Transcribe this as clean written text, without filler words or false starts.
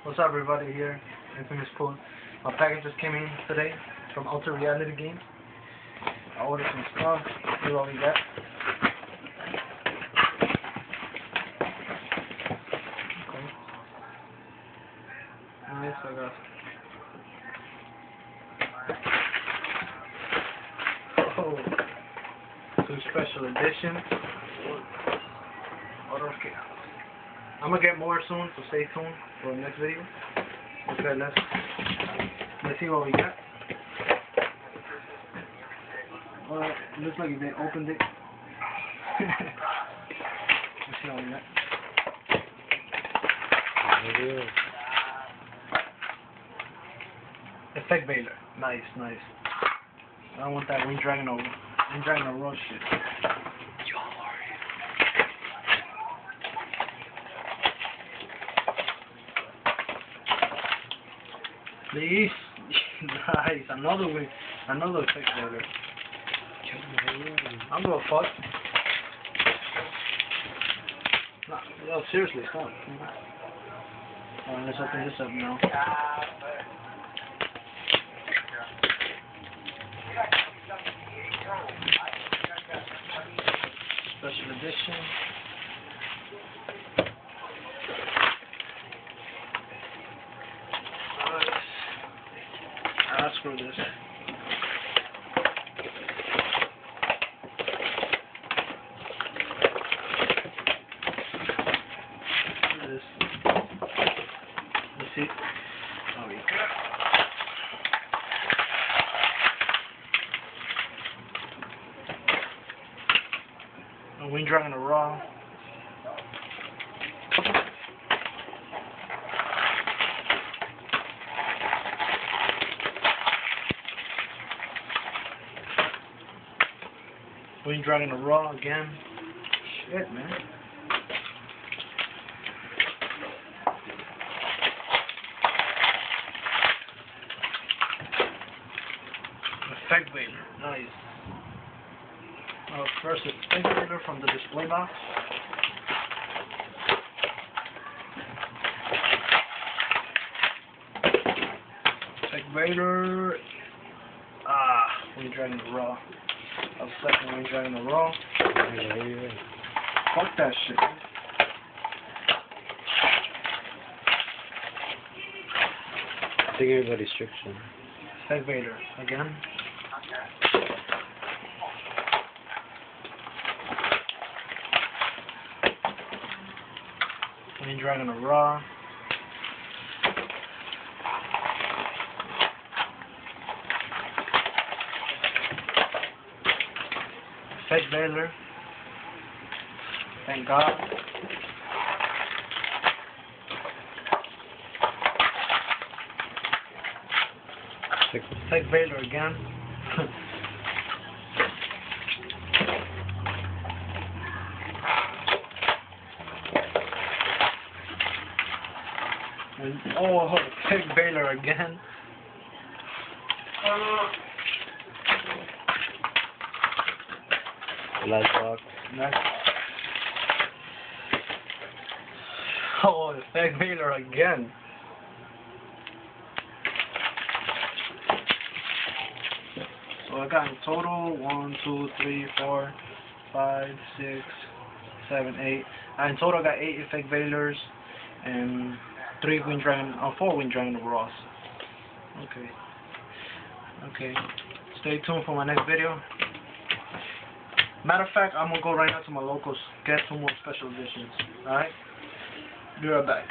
What's up, everybody? Here, Infamous Pool. My package just came in today from Ultra Reality Games. I ordered some stuff. See what we got. Okay. Nice, I got. Oh, two special editions. Okay. I'm gonna get more soon, so stay tuned for the next video. Okay, let's see what we got. Well, it looks like they opened it. Let's see what we got. Effect Baylor. Nice, nice. I don't want that Wind Dragon or Rush shit. Please. Nice. Another Effect Baylor. I'm gonna fuck. Nah, yo, seriously, stop. Alright, let's open this up now. Special edition. Screw this. Let's see. Oh, we go. A Wind Dragon Raw. Wind Dragon Raw again. Shit, man. Effect Baylor. Nice. First Effect Baylor from the display box. Effect Baylor. Wind Dragon Raw. A second Wind Dragon Raw. Fuck that shit. Take everybody's restriction. Effect Baylor again. Wind Dragon Raw. Effect Baylor. Thank God. Effect Baylor again. And, Effect Baylor again. Last box. Next. Effect Baylor again. So I got in total 1, 2, 3, 4, 5, 6, 7, 8. In total I got 8 Effect Baylors and 4 Wind Dragon Raws. Okay. Stay tuned for my next video. Matter of fact, I'm gonna go right now to my locals, get some more special editions. Alright? Be right back.